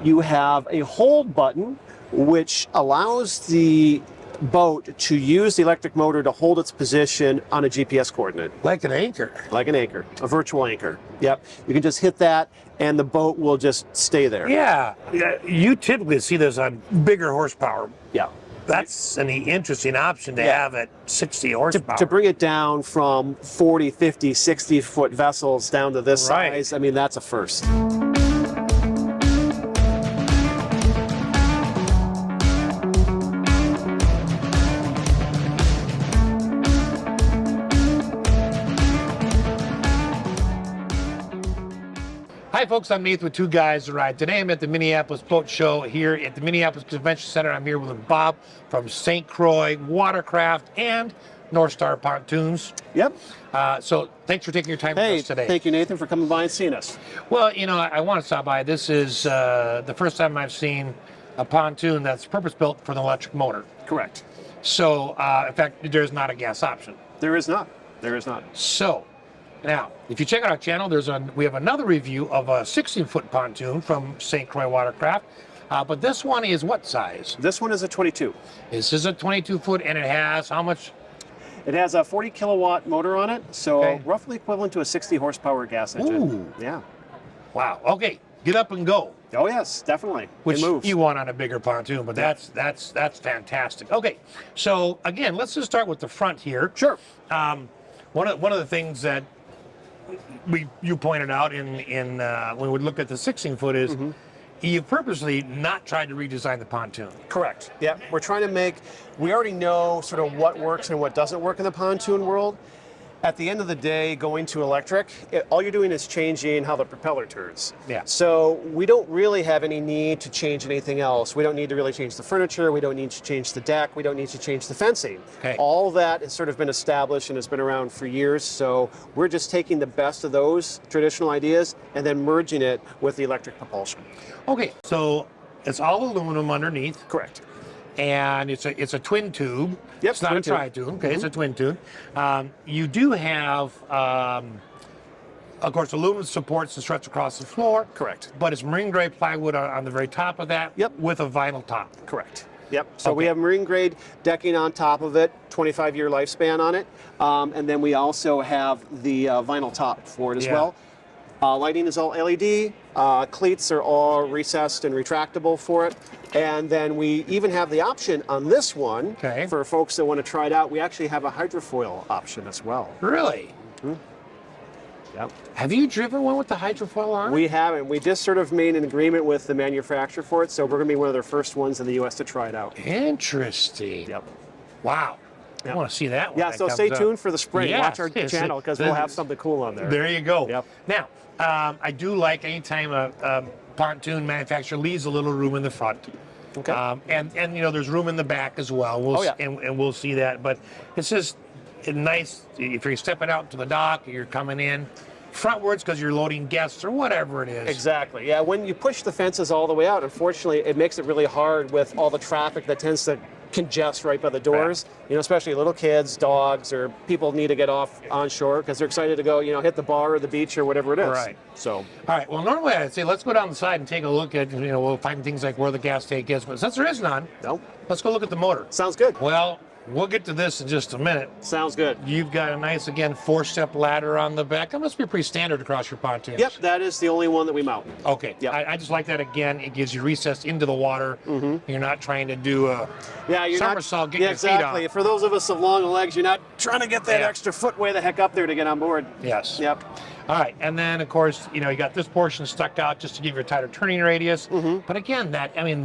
You have a hold button, which allows the boat to use the electric motor to hold its position on a GPS coordinate. Like an anchor. Like an anchor, a virtual anchor. Yep. You can just hit that and the boat will just stay there. Yeah. You typically see this on bigger horsepower. Yeah. That's an interesting option to have at 60 horsepower. To bring it down from 40, 50, 60-foot vessels down to this size, I mean, that's a first. Hi folks, I'm Nathan with Two Guys to Ride. Today I'm at the Minneapolis Boat Show here at the Minneapolis Convention Center. I'm here with Bob from St. Croix WaterCraft and NorthStar Pontoons. Yep. So thanks for taking your time with us today. Thank you, Nathan, for coming by and seeing us. Well, you know, I want to stop by. This is the first time I've seen a pontoon that's purpose-built for an electric motor. Correct. So, in fact, there's not a gas option. There is not. There is not. So, now, if you check out our channel, we have another review of a 16-foot pontoon from St. Croix WaterCraft. But this one is what size? This one is a 22. This is a 22-foot, and it has how much? It has a 40 kilowatt motor on it, so roughly equivalent to a 60 horsepower gas engine. Ooh. Yeah. Wow. Okay, get up and go. Oh yes, definitely. Which it moves. You want on a bigger pontoon, but that's fantastic. Okay, so again, let's just start with the front here. Sure. One of the things that you pointed out in when we looked at the 16-foot is you purposely not tried to redesign the pontoon. Correct. Yeah, we're trying to we already know sort of what works and what doesn't work in the pontoon world. At the end of the day, going to electric, all you're doing is changing how the propeller turns. Yeah. So we don't really have any need to change anything else. We don't need to really change the furniture. We don't need to change the deck. We don't need to change the fencing. Okay. All that has sort of been established and has been around for years. So we're just taking the best of those traditional ideas and then merging it with the electric propulsion. Okay, so it's all aluminum underneath. Correct. And it's a twin tube. Yep, it's not a tri-tube. Okay, it's a twin tube. You do have, of course, aluminum supports and struts across the floor. Correct. But it's marine grade plywood on the very top of that. Yep. With a vinyl top. Correct. Yep. So we have marine grade decking on top of it, 25-year lifespan on it, and then we also have the vinyl top for it as well. Lighting is all LED. Cleats are all recessed and retractable for it. And then we even have the option on this one, for folks that want to try it out, we actually have a hydrofoil option as well. Really? Yep. Have you driven one with the hydrofoil on? We haven't. We just sort of made an agreement with the manufacturer for it, so we're going to be one of their first ones in the U.S. to try it out. Interesting. Yep. Wow. I want to see that one. Yeah, so stay tuned for the spring. Watch our channel because we'll have something cool on there. There you go. Yep. Now, I do like anytime a pontoon manufacturer leaves a little room in the front. Okay. And you know, there's room in the back as well. And we'll see that. But it's just nice if you're stepping out to the dock, or you're coming in frontwards because you're loading guests or whatever it is. Exactly. Yeah, when you push the fences all the way out, unfortunately, it makes it really hard with all the traffic that tends to congest right by the doors. You know, especially little kids, dogs, or people need to get off on shore because they're excited to go, you know, hit the bar or the beach or whatever it is. Right. So. All right. Well, normally I'd say let's go down the side and take a look at, you know, we'll find things like where the gas tank is. But since there is none, let's go look at the motor. Sounds good. Well, we'll get to this in just a minute. Sounds good. You've got a nice, again, 4-step ladder on the back. That must be pretty standard across your pontoons. Yep, that is the only one that we mount. Okay. Yep. I just like that. Again, it gives you recess into the water. You're not trying to do a somersault, get your feet on. Exactly. For those of us with long legs, you're not trying to get that extra foot way the heck up there to get on board. Yes. Yep. All right, and then of course, you know, you got this portion stuck out just to give you a tighter turning radius. But again,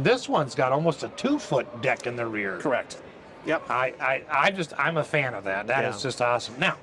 this one's got almost a 2-foot deck in the rear. Correct. Yep. I'm a fan of that. That is just awesome. Now,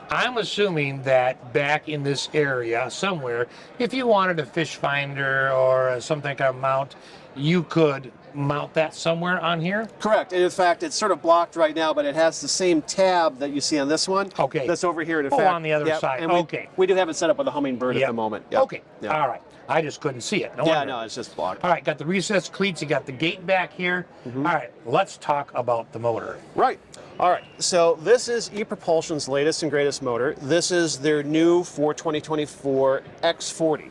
I'm assuming that back in this area somewhere, if you wanted a fish finder or something kind of mount, you could mount that somewhere on here? Correct. And in fact, it's sort of blocked right now, but it has the same tab that you see on this one. Okay. That's over here. In fact, on the other side. And we do have it set up with a hummingbird at the moment. Yep. Okay. Yep. All right. I just couldn't see it. No, it's just blocked. All right, got the recessed cleats. You got the gate back here. All right, let's talk about the motor. Right. All right. So this is ePropulsion's latest and greatest motor. This is their new for 2024 X40.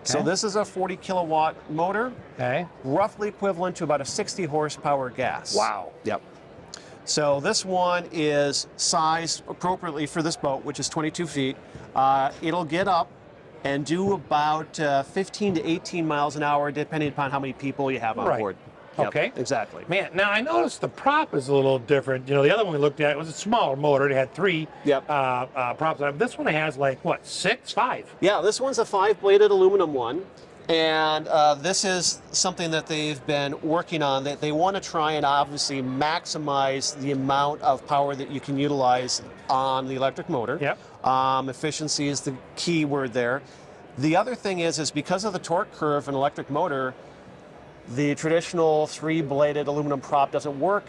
So this is a 40 kilowatt motor, roughly equivalent to about a 60 horsepower gas. Wow. Yep. So this one is sized appropriately for this boat, which is 22 feet. It'll get up and do about 15 to 18 miles an hour, depending upon how many people you have on board. Yep, okay. Exactly. Man, now I noticed the prop is a little different. You know, the other one we looked at was a smaller motor. It had 3 props on it. This one has like, what, 6, 5? Yeah, this one's a 5-bladed aluminum one. And this is something that they've been working on. That they want to try and obviously maximize the amount of power that you can utilize on the electric motor. Yep. Efficiency is the key word there. The other thing is because of the torque curve in an electric motor, the traditional 3-bladed aluminum prop doesn't work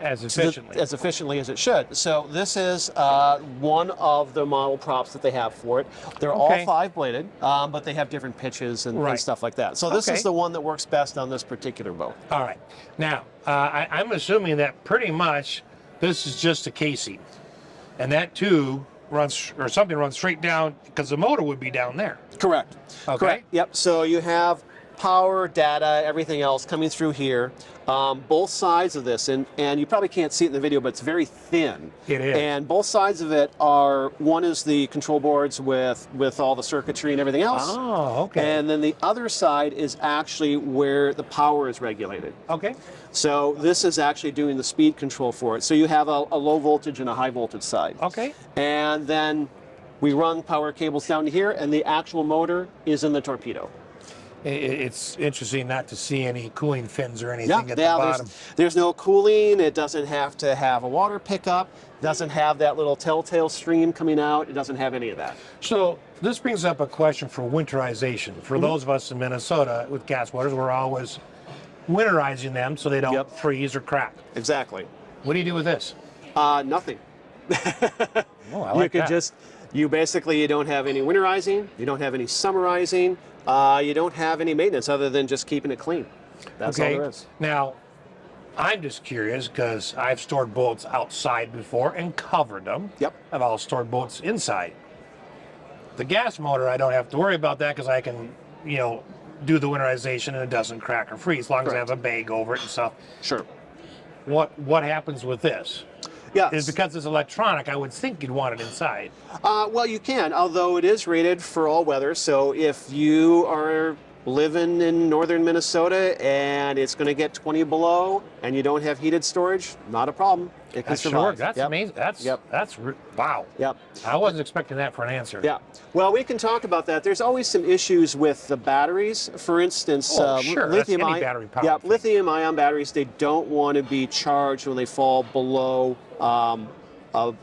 as efficiently as it should. So this is one of the model props that they have for it. They're all 5-bladed, but they have different pitches and stuff like that. So this is the one that works best on this particular boat. All right. Now, I'm assuming that pretty much this is just a casing, and that tube runs, or something runs straight down, because the motor would be down there. Correct. Okay. Correct. Yep. So you have power, data, everything else coming through here. Both sides of this, and you probably can't see it in the video, but it's very thin. It is. And both sides of it are, one is the control boards with all the circuitry and everything else. Oh, okay. And then the other side is actually where the power is regulated. Okay. So this is actually doing the speed control for it. So you have a low voltage and a high voltage side. Okay. And then we run power cables down to here, and the actual motor is in the torpedo. It's interesting not to see any cooling fins or anything at the bottom. There's no cooling. It doesn't have to have a water pickup. Doesn't have that little telltale stream coming out. It doesn't have any of that. So this brings up a question for winterization. For those of us in Minnesota with gas motors, we're always winterizing them so they don't freeze or crack. Exactly. What do you do with this? Nothing. Oh, I like that. You basically, you don't have any winterizing. You don't have any summerizing. You don't have any maintenance other than just keeping it clean. That's all there is. Now, I'm just curious because I've stored boats outside before and covered them. Yep. I've also stored boats inside. The gas motor, I don't have to worry about that because I can, do the winterization and it doesn't crack or freeze as long as I have a bag over it and stuff. Sure. What happens with this? Yeah. Is because it's electronic, I would think you'd want it inside. Well, you can, although it is rated for all weather. So if you are living in northern Minnesota and it's going to get 20 below and you don't have heated storage, not a problem. It can survive. That's amazing. That's wow. Yep. I wasn't expecting that for an answer. Yeah. Well, we can talk about that. There's always some issues with the batteries. For instance, lithium-ion batteries, they don't want to be charged when they fall below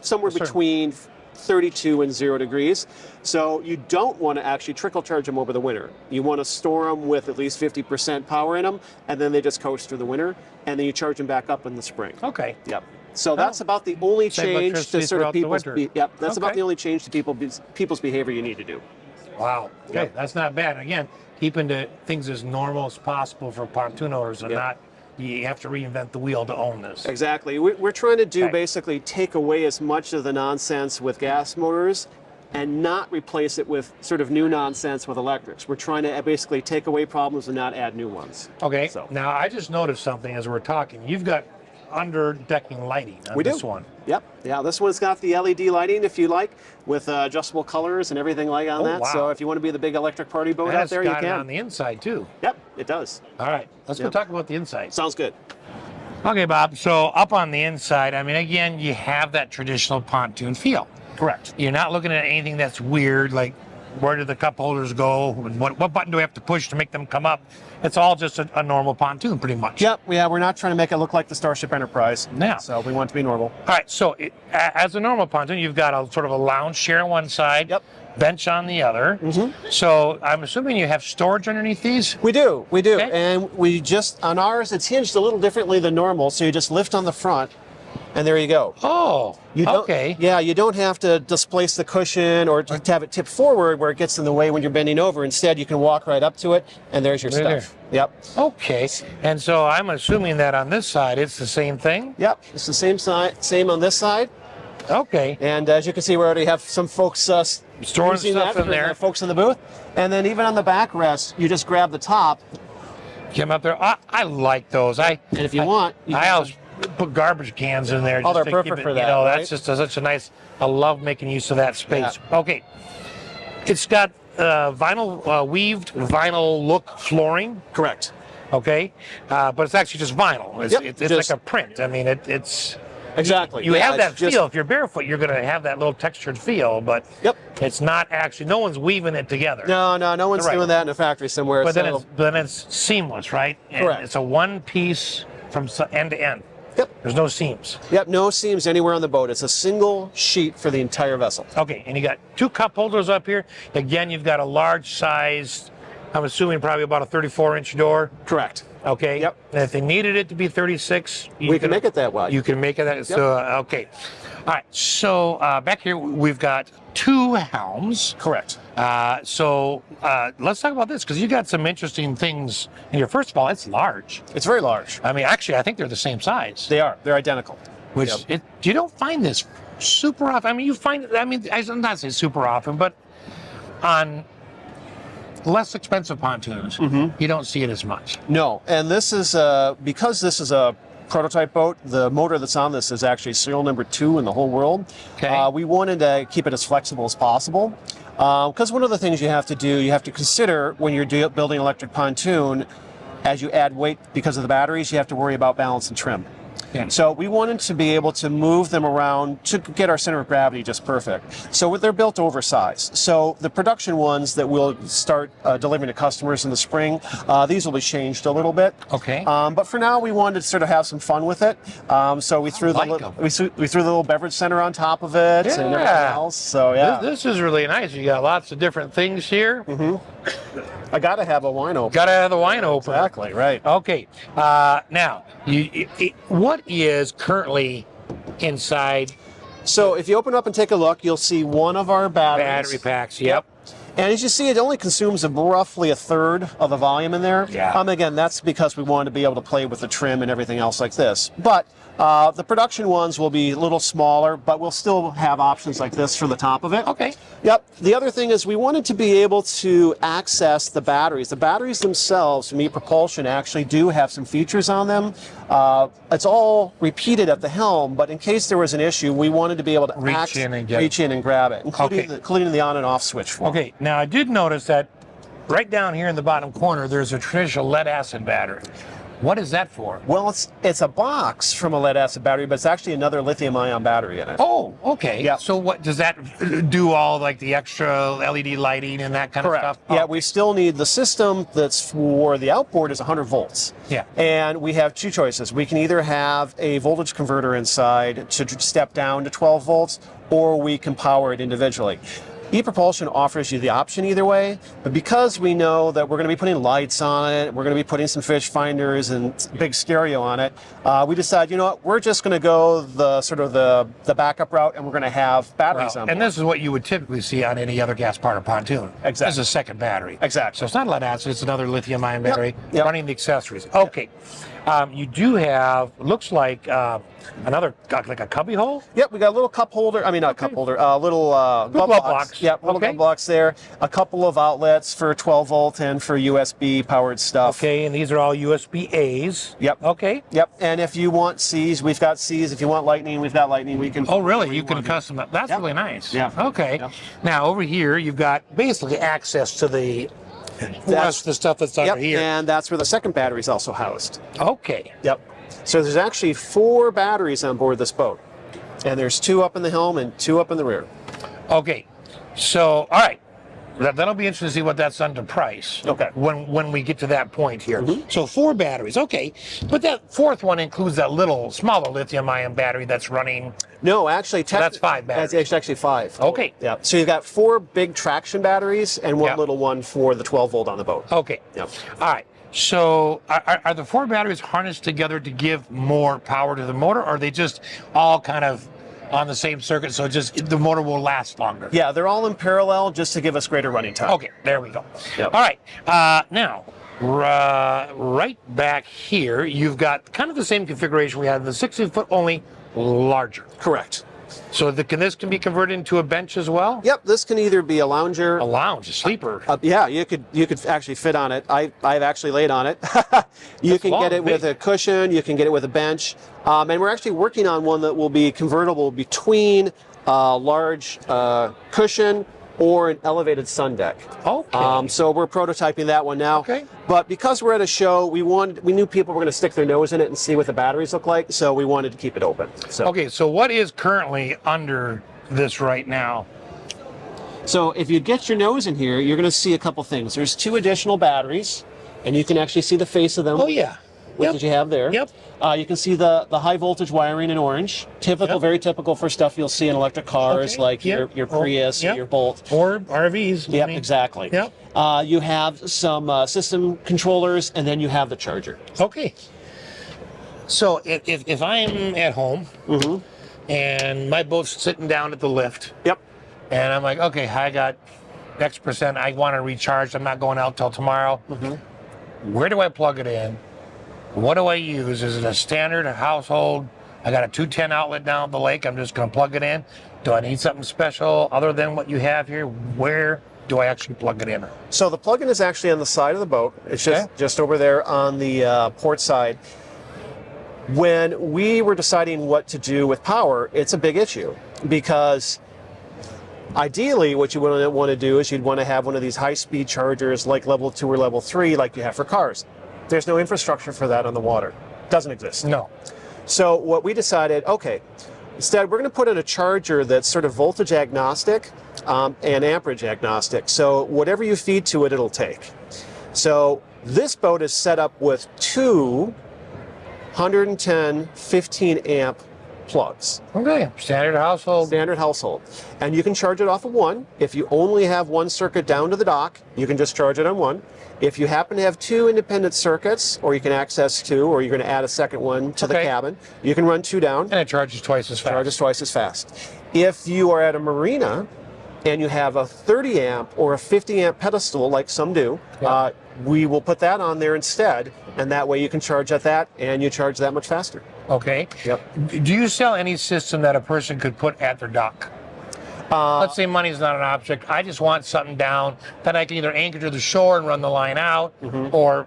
somewhere between 32 and 0 degrees. So you don't want to actually trickle charge them over the winter. You want to store them with at least 50% power in them, and then they just coast through the winter, and then you charge them back up in the spring. Okay. Yep. So that's about the only change to sort of people's that's about the only change to people's behavior you need to do. Wow. Okay, that's not bad. Again, keeping things as normal as possible for pontoon owners and not you have to reinvent the wheel to own this. Exactly. We're trying to do basically take away as much of the nonsense with gas motors and not replace it with sort of new nonsense with electrics. We're trying to basically take away problems and not add new ones. Okay. So now I just noticed something as we're talking. You've got under-decking lighting on this one. Yep. Yeah, this one's got the LED lighting, if you like, with adjustable colors and everything like on that. Wow. So if you want to be the big electric party boat out there, you can. It on the inside, too. Yep, it does. All right. Let's go talk about the inside. Sounds good. Okay, Bob. So up on the inside, I mean, again, you have that traditional pontoon feel. Correct. You're not looking at anything that's weird, like where do the cup holders go? What button do we have to push to make them come up? It's all just a normal pontoon, pretty much. Yep. Yeah, we're not trying to make it look like the Starship Enterprise. Yeah. So we want it to be normal. All right. So as a normal pontoon, you've got a sort of a lounge chair on one side, bench on the other. So I'm assuming you have storage underneath these? We do. Okay. And we just, on ours, it's hinged a little differently than normal. So you just lift on the front. And there you go. Oh, okay. Yeah, you don't have to displace the cushion or to have it tip forward where it gets in the way when you're bending over. Instead, you can walk right up to it, and there's your stuff. Yep. Okay. And so I'm assuming that on this side, it's the same thing? Yep. It's the same side, same on this side. Okay. And as you can see, we already have some folks Storing using stuff that in for there. the folks in the booth. And then even on the backrest, you just grab the top. Came up there. I like those. And if you want, you I can- always put garbage cans in there. Oh, Just they're to perfect keep it, for that, You know, right? that's just such a nice. I love making use of that space. Okay. It's got vinyl weaved vinyl look flooring. Correct. Okay, but it's actually just vinyl. It's just- like a print. I mean, it's Exactly. you have that it's just- feel. If you're barefoot, you're going to have that little textured feel, but Yep. it's not actually. No one's weaving it together. No one's Right. doing that in a factory somewhere. But so- then it's seamless, right? And Correct. it's a one piece from end to end. Yep. There's no seams. Yep, no seams anywhere on the boat. It's a single sheet for the entire vessel. Okay, and you got 2 cup holders up here. Again, you've got a large sized, I'm assuming probably about a 34-inch door. Correct. Okay. Yep. And if they needed it to be 36, We can make it that wide. You can make it that. So okay. All right. So back here we've got 2 helms. Correct. So let's talk about this because you got some interesting things in here. First of all, it's large. It's very large. I mean, actually, I think they're the same size. They are. They're identical. Which Yep. you don't find this super often. I mean, you find. I mean, I'm not saying super often, but on less expensive pontoons, you don't see it as much. No, and this is because this is a prototype boat. The motor that's on this is actually serial number 2 in the whole world. Okay. We wanted to keep it as flexible as possible because one of the things you have to do, you have to consider when you're building an electric pontoon, as you add weight because of the batteries, you have to worry about balance and trim. Yeah. So we wanted to be able to move them around to get our center of gravity just perfect. So they're built oversized. So the production ones that we'll start delivering to customers in the spring, these will be changed a little bit. Okay. But for now, we wanted to sort of have some fun with it. So we threw like we threw the little beverage center on top of it and everything Yeah. else. So yeah, This is really nice. You got lots of different things here. I got to have a wine opener. Got to have the wine opener. Exactly right. Okay. Now, what is currently inside So if you open up and take a look, you'll see one of our batteries. battery packs? Yep. And as you see, it only consumes roughly a third of the volume in there. Yeah. Again, that's because we wanted to be able to play with the trim and everything else like this. But the production ones will be a little smaller, but we'll still have options like this for the top of it. Okay. Yep. The other thing is we wanted to be able to access the batteries. The batteries themselves from Propulsion actually do have some features on them. It's all repeated at the helm, but in case there was an issue, we wanted to be able to Reach in and get reach in and grab it, including, Okay. including the on and off switch for it. Okay. Now, I did notice that right down here in the bottom corner, there's a traditional lead acid battery. What is that for? Well, it's a box from a lead acid battery, but it's actually another lithium ion battery in it. Oh, okay. Yeah. So what does that do? All like the extra LED lighting and that kind Correct. of stuff? Yeah, Oh, we still need the system that's for the outboard is 100 volts. Yeah. And we have 2 choices. We can either have a voltage converter inside to step down to 12 volts, or we can power it individually. Propulsion offers you the option either way, but because we know that we're going to be putting lights on it, we're going to be putting some fish finders and big stereo on it, we decided, you know what, we're just going to go the sort of the backup route, and we're going to have batteries on board. and this is what you would typically see on any other gas-powered pontoon. Exactly. This is a second battery. Exactly. So it's not lead acid; it's another lithium-ion battery Yep. running the accessories. Okay. You do have looks like another like a cubby hole. Yep, we got a little cup holder. I mean, not cup holder. Little glove glove box. box. Yep, little Okay. glove box there. A couple of outlets for 12 volt and for USB powered stuff. Okay, and these are all USB A's. Yep. Okay. Yep. And if you want C's, we've got C's. If you want lightning, we've got lightning. We can. Oh, really? You want can to. custom that. That's Yep. really nice. Yeah. Okay. Yep. Now over here, you've got basically access to the rest of the stuff that's Yep. under here. And that's where the second battery is also housed. Okay. Yep. So there's actually 4 batteries on board this boat, and there's 2 up in the helm and 2 up in the rear. Okay. So, all right. That'll be interesting to see what that's done to price. Okay. When we get to that point here. So 4 batteries. Okay. But that fourth one includes that little smaller lithium-ion battery that's running. No, actually, that's 5 batteries. It's actually 5. Okay. Yeah. So you've got 4 big traction batteries and 1 Yep. little one for the 12 volt on the boat. Okay. Yep. All right. So are the 4 batteries harnessed together to give more power to the motor, or are they just all kind of on the same circuit, so just the motor will last longer? Yeah, they're all in parallel just to give us greater running time. Okay, there we go. Yep. All right, now, right back here, you've got kind of the same configuration we had, the 60-foot only larger. Correct. So this can be converted into a bench as well? Yep, this can either be a lounger. A lounge, a sleeper. Yeah, you could actually fit on it. I've actually laid on it. You That's can long, get it with big. a cushion. You can get it with a bench. And we're actually working on one that will be convertible between a large cushion or an elevated sun deck. Okay. So we're prototyping that one now. Okay. But because we're at a show, we knew people were going to stick their nose in it and see what the batteries look like. So we wanted to keep it open. So. Okay, so what is currently under this right now? So if you get your nose in here, you're going to see a couple things. There's 2 additional batteries, and you can actually see the face of them. Oh yeah. That you have there. Yep. You can see the high voltage wiring in orange. Typical, Yep. very typical for stuff you'll see in electric cars, Okay. like Yep. your Prius, Yep. or your Bolt. Or RVs. I Yep, mean. exactly. Yep. You have some system controllers, and then you have the charger. Okay. So if I'm at home and my boat's sitting down at the lift, Yep. and I'm like, okay, I got X percent, I want to recharge, I'm not going out till tomorrow. Where do I plug it in? What do I use? Is it a standard household? I got a 210 outlet down at the lake, I'm just going to plug it in. Do I need something special other than what you have here? Where do I actually plug it in? So the plug-in is actually on the side of the boat. It's just over there on the port side. When we were deciding what to do with power, it's a big issue because ideally what you want to do is you'd want to have one of these high-speed chargers like level 2 or level 3 like you have for cars. There's no infrastructure for that on the water. Doesn't exist. No. So what we decided, okay, instead we're going to put in a charger that's sort of voltage agnostic and amperage agnostic. So whatever you feed to it, it'll take. So this boat is set up with 2 110 15 amp plugs. Okay, standard household. Standard household. And you can charge it off of one. If you only have one circuit down to the dock, you can just charge it on one. If you happen to have 2 independent circuits, or you can access 2, or you're going to add a second one to the cabin, you can run 2 down. And it charges twice as fast. Charges twice as fast. If you are at a marina and you have a 30 amp or a 50 amp pedestal, like some do, we will put that on there instead, and that way you can charge at that, and you charge that much faster. Okay. Yep. Do you sell any system that a person could put at their dock? Let's say money's not an object. I just want something down that I can either anchor to the shore and run the line out, or,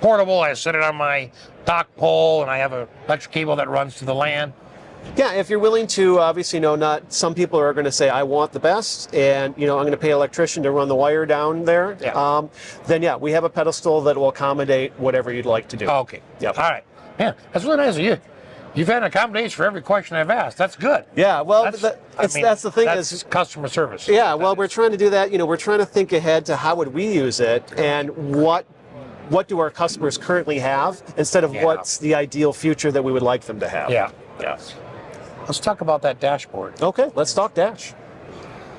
portable. I set it on my dock pole, and I have an electric cable that runs to the land. Yeah, if you're willing to, obviously, not some people are going to say, I want the best, and, I'm going to pay an electrician to run the wire down there. Yeah. Then, we have a pedestal that will accommodate whatever you'd like to do. Okay. Yep. All right. Yeah, that's really nice of you. You've had an accommodation for every question I've asked. That's good. Yeah, well, That's the thing that's customer service. Yeah, well, we're trying to do that. We're trying to think ahead to how would we use it, and what do our customers currently have, instead of what's the ideal future that we would like them to have. Yeah. Yeah. Let's talk about that dashboard. Okay, let's talk dash.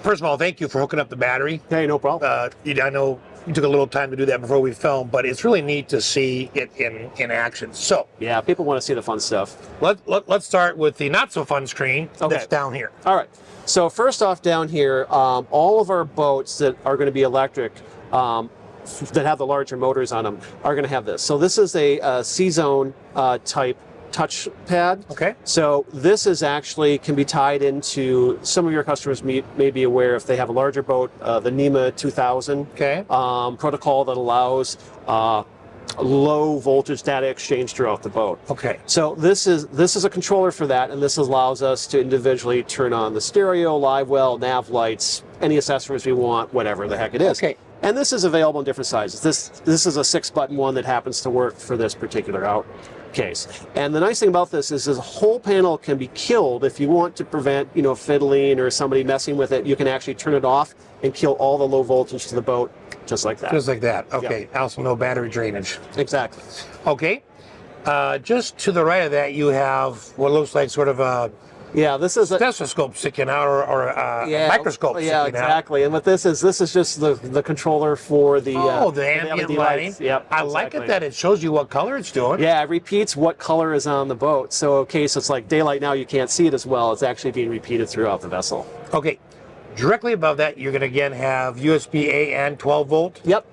First of all, thank you for hooking up the battery. Hey, no problem. I know you took a little time to do that before we filmed, but it's really neat to see it in action. So yeah, people want to see the fun stuff. let's start with the not so fun screen that's down here. All right. So first off, down here, all of our boats that are going to be electric, that have the larger motors on them, are going to have this. So this is a C-Zone type touch pad. Okay. So this is actually can be tied into, some of your customers may be aware, if they have a larger boat, the NEMA 2000 protocol that allows low voltage data exchange throughout the boat. Okay. So this is a controller for that, and this allows us to individually turn on the stereo, live well, nav lights, any accessories we want, whatever the heck it is. Okay. And this is available in different sizes. This is a 6-button one that happens to work for this particular case. And the nice thing about this is this whole panel can be killed if you want to prevent, fiddling or somebody messing with it. You can actually turn it off and kill all the low voltage to the boat just like that. Just like that. Okay. Also no battery drainage. Exactly. Okay. Just to the right of that, you have what looks like sort of a this is a stethoscope sticking out, or a microscope sticking out. Exactly. And what this is just the controller for the the ambient LED lighting. lights. Yep, I like it that it shows you what color it's doing. Yeah, it repeats what color is on the boat. So in case it's like daylight now, you can't see it as well. It's actually being repeated throughout the vessel. Okay. Directly above that, you're going to again have USB-A and 12 volt. Yep.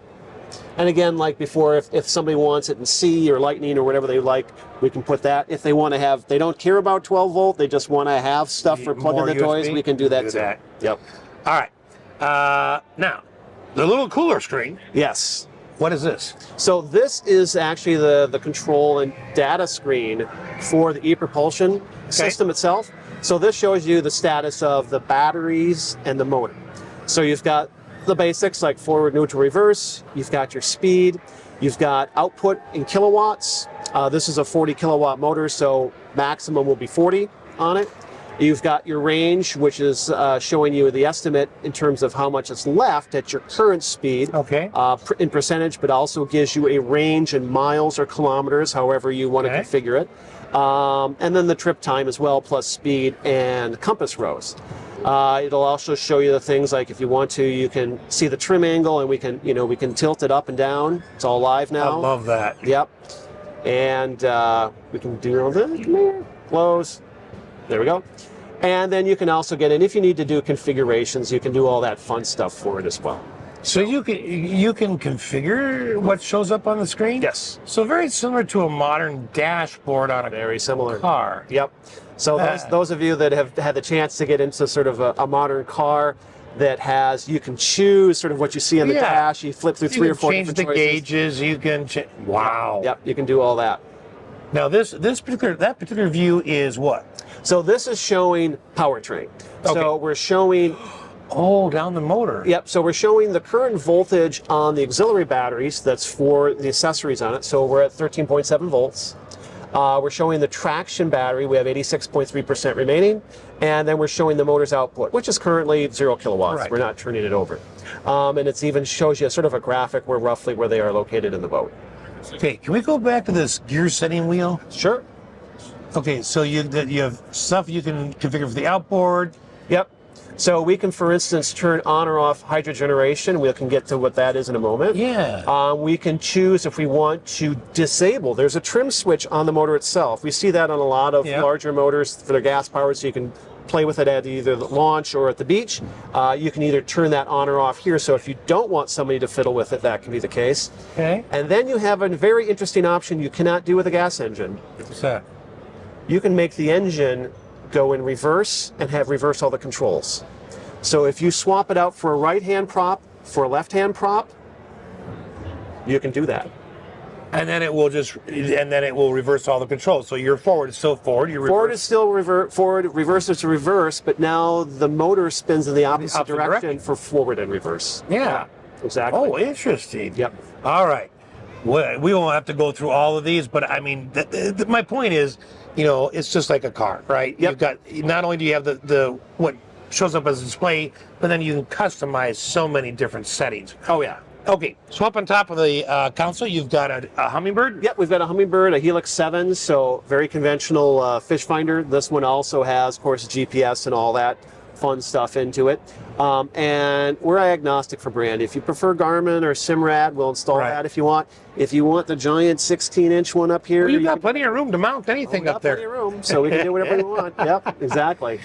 And again, like before, if somebody wants it in C or lightning or whatever they like, we can put that. If they want to have, they don't care about 12 volt, they just want to have stuff for plugging the toys, we can do that too. Yep. All right. Now, the little cooler screen. Yes. What is this? So this is actually the control and data screen for the e-propulsion system itself. So this shows you the status of the batteries and the motor. So you've got the basics like forward, neutral, reverse. You've got your speed. You've got output in kilowatts. This is a 40 kilowatt motor, so maximum will be 40 on it. You've got your range, which is showing you the estimate in terms of how much is left at your current speed in percentage, but also gives you a range in miles or kilometers, however you want to configure it. And then the trip time as well, plus speed and compass rose. It'll also show you the things like if you want to, you can see the trim angle, and we can tilt it up and down. It's all live now. I love that. Yep. And we can do all this. Come here. Close. There we go. And then you can also get in, if you need to do configurations, you can do all that fun stuff for it as well. So you can configure what shows up on the screen? Yes. So very similar to a modern dashboard on a very similar car. Yep. So those of you that have had the chance to get into sort of a modern car that has, you can choose sort of what you see on the dash, you flip through three or four different choices. You can change the gauges, you can wow. Yep, you can do all that. Now that particular view is what? So this is showing powertrain. Okay. So we're showing down the motor. Yep, so we're showing the current voltage on the auxiliary batteries, that's for the accessories on it. So we're at 13.7 volts. We're showing the traction battery, we have 86.3% remaining, and then we're showing the motor's output, which is currently 0 kilowatts. Right. We're not turning it over. And it even shows you sort of a graphic where roughly where they are located in the boat. Okay, can we go back to this gear setting wheel? Sure. Okay, so you have stuff you can configure for the outboard. Yep. So we can, for instance, turn on or off hydrogeneration. We can get to what that is in a moment. Yeah. We can choose if we want to disable. There's a trim switch on the motor itself. We see that on a lot of larger motors for their gas powered, so you can play with it at either the launch or at the beach. You can either turn that on or off here, so if you don't want somebody to fiddle with it, that can be the case. Okay. And then you have a very interesting option you cannot do with a gas engine. What's that? You can make the engine go in reverse and have reverse all the controls. So if you swap it out for a right-hand prop, for a left-hand prop, you can do that. And then it will reverse all the controls. So your forward is still forward. Your forward is still forward, reverse is reverse, but now the motor spins in the opposite direction for forward and reverse. Yeah. Exactly. Oh, interesting. Yep. All right. Well, we won't have to go through all of these, but I mean, my point is, it's just like a car, right? Yep. You've got, not only do you have the what shows up as a display, but then you can customize so many different settings. Oh, yeah. Okay, so up on top of the console, you've got a Hummingbird? Yep, we've got a Hummingbird, a Helix 7, so very conventional fish finder. This one also has, of course, GPS and all that fun stuff into it. And we're agnostic for brand. If you prefer Garmin or Simrad, we'll install that if you want. If you want the giant 16-inch one up here, you've got plenty of room to mount anything up there. Plenty of room, so we can do whatever we want. Yep, exactly.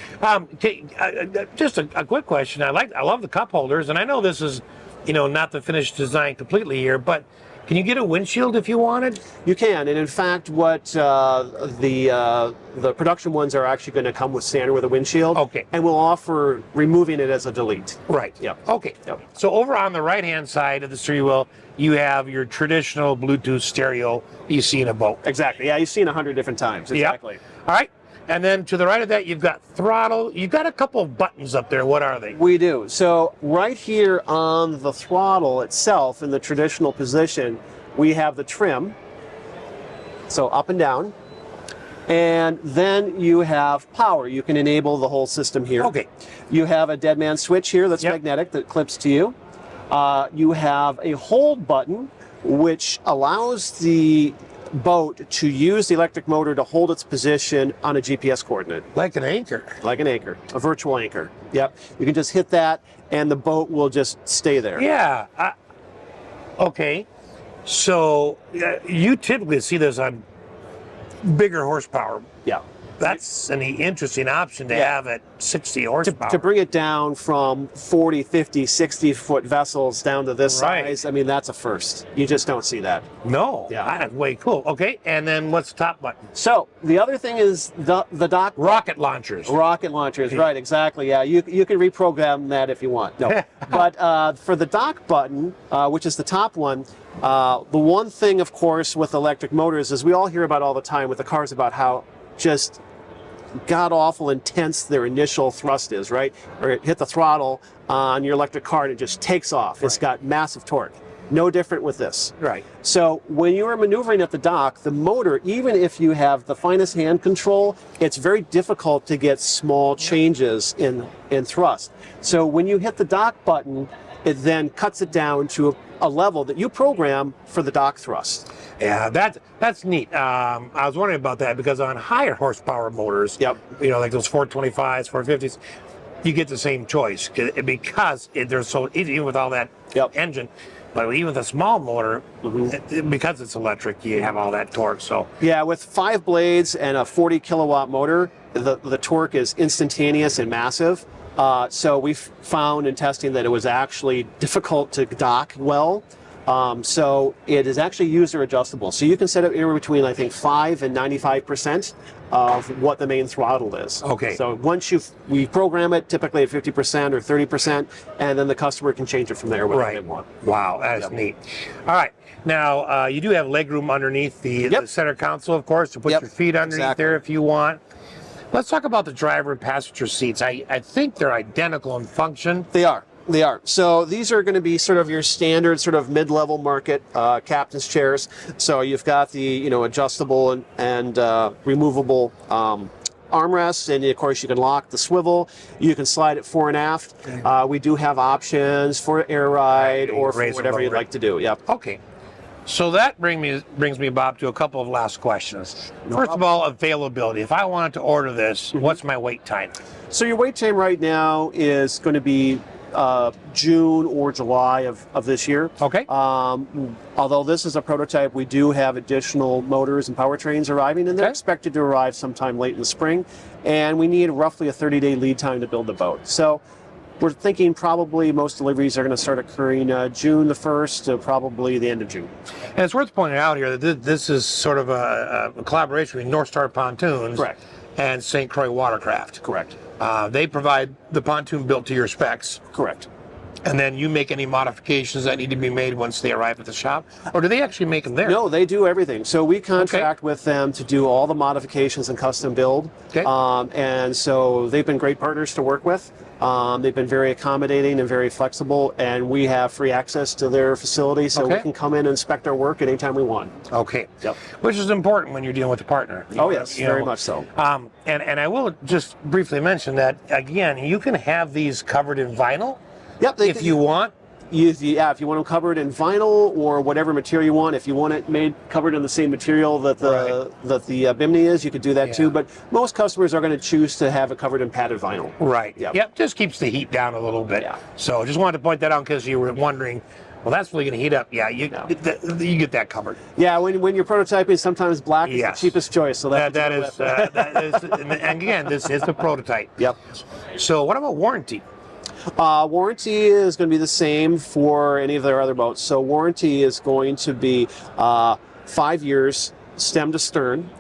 Just a quick question. I love the cup holders, and I know this is, not the finished design completely here, but can you get a windshield if you wanted? You can, and in fact, what the production ones are actually going to come with standard with a windshield. Okay. And we'll offer removing it as a delete. Right. Yep. Okay. Yep. So over on the right-hand side of the steering wheel, you have your traditional Bluetooth stereo you see in a boat. Exactly. Yeah, you've seen 100 different times. Exactly. Yep. All right. And then to the right of that, you've got throttle. You've got a couple of buttons up there. What are they? We do. So right here on the throttle itself, in the traditional position, we have the trim. So up and down. And then you have power. You can enable the whole system here. Okay. You have a dead man switch here that's magnetic that clips to you. You have a hold button, which allows the boat to use the electric motor to hold its position on a GPS coordinate. Like an anchor. Like an anchor, a virtual anchor. Yep. You can just hit that and the boat will just stay there. Yeah. Okay. So you typically see this on bigger horsepower That's an interesting option to have at 60 horsepower. To bring it down from 40, 50, 60-foot vessels down to this size, I mean, that's a first. You just don't see that. No, Yeah. that's way cool. Okay, and then what's the top button? So the other thing is the dock. Rocket launchers. Rocket launchers, right, exactly. Yeah, you can reprogram that if you want. No. But for the dock button, which is the top one, the one thing, of course, with electric motors is we all hear about all the time with the cars about how just god-awful intense their initial thrust is, right? Or hit the throttle on your electric car and it just takes off. Right. It's got massive torque. No different with this. Right. So when you are maneuvering at the dock, the motor, even if you have the finest hand control, it's very difficult to get small changes in thrust. So when you hit the dock button, it then cuts it down to a level that you program for the dock thrust. Yeah, that's neat. I was wondering about that because on higher horsepower motors, yep, you know, like those 425s, 450s, you get the same choice because they're so even with all that engine. But even with a small motor, because it's electric, you have all that torque. So yeah, with 5 blades and a 40 kilowatt motor, the torque is instantaneous and massive. So we've found in testing that it was actually difficult to dock well. So it is actually user adjustable. So you can set it anywhere between, I think, 5 and 95% of what the main throttle is. Okay. So once we program it typically at 50% or 30%, and then the customer can change it from there whatever they want. Wow, that's neat. All right. Now, you do have legroom underneath the center console, of course, to put your feet underneath there if you want. Let's talk about the driver and passenger seats. I think they're identical in function. They are. They are. So these are going to be sort of your standard sort of mid-level market captain's chairs. So you've got the adjustable and removable armrests, and of course you can lock the swivel. You can slide it fore and aft. We do have options for air ride or for whatever you'd like to do. Yep. Okay. So that brings me, Bob, to a couple of last questions. First of all, availability. If I wanted to order this, what's my wait time? So your wait time right now is going to be June or July of this year. Okay. Although this is a prototype, we do have additional motors and powertrains arriving, and they're expected to arrive sometime late in the spring. And we need roughly a 30-day lead time to build the boat. So we're thinking probably most deliveries are going to start occurring June the 1st to probably the end of June. And it's worth pointing out here that this is sort of a collaboration between NorthStar Pontoons and St. Croix WaterCraft. Correct. They provide the pontoon built to your specs. Correct. And then you make any modifications that need to be made once they arrive at the shop? Or do they actually make them there? No, they do everything. So we contract with them to do all the modifications and custom build. Okay. And so they've been great partners to work with. They've been very accommodating and very flexible, and we have free access to their facility, so we can come in and inspect our work anytime we want. Okay. Yep. Which is important when you're dealing with a partner. Oh, yes, very much so. And I will just briefly mention that, again, you can have these covered in vinyl. Yep. If you want. If you want them covered in vinyl or whatever material you want. If you want it covered in the same material that the bimini is, you could do that too. But most customers are going to choose to have it covered in padded vinyl. Right. Yep. Just keeps the heat down a little bit. Yeah. So just wanted to point that out because you were wondering, well, that's really going to heat up. Yeah, you get that covered. Yeah, when you're prototyping, sometimes black is the cheapest choice. So that is, and again, this is the prototype. Yep. So what about warranty? Warranty is going to be the same for any of their other boats. So warranty is going to be 5 years, stem to stern,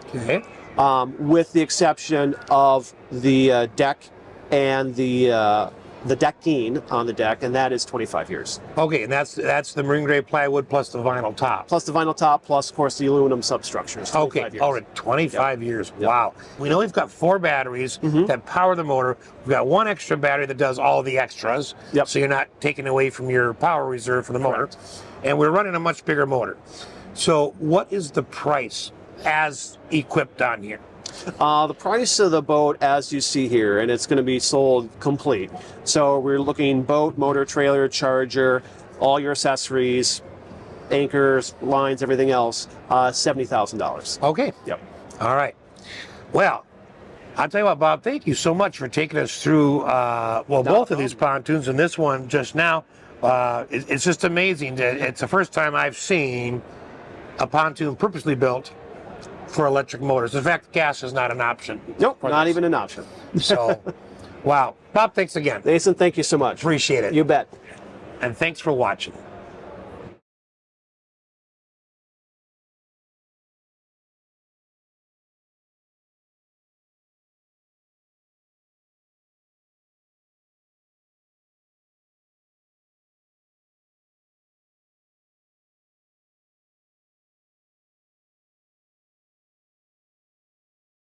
with the exception of the deck and the decking on the deck, and that is 25 years. Okay, and that's the marine grade plywood plus the vinyl top. Plus the vinyl top, plus of course the aluminum substructures. Okay, all right, 25 years. Yep. Wow. We know we've got 4 batteries that power the motor. We've got 1 extra battery that does all the extras. Yep. So you're not taking away from your power reserve for the motor. And we're running a much bigger motor. So what is the price as equipped on here? The price of the boat, as you see here, and it's going to be sold complete. So we're looking boat, motor, trailer, charger, all your accessories, anchors, lines, everything else, $70,000. Okay. Yep. All right. Well, I'll tell you what, Bob, thank you so much for taking us through, both of these pontoons and this one just now. It's just amazing. It's the first time I've seen a pontoon purposely built for electric motors. In fact, gas is not an option. Nope, for not this. even an option. So, wow. Bob, thanks again. Nathan, thank you so much. Appreciate it. You bet. And thanks for watching.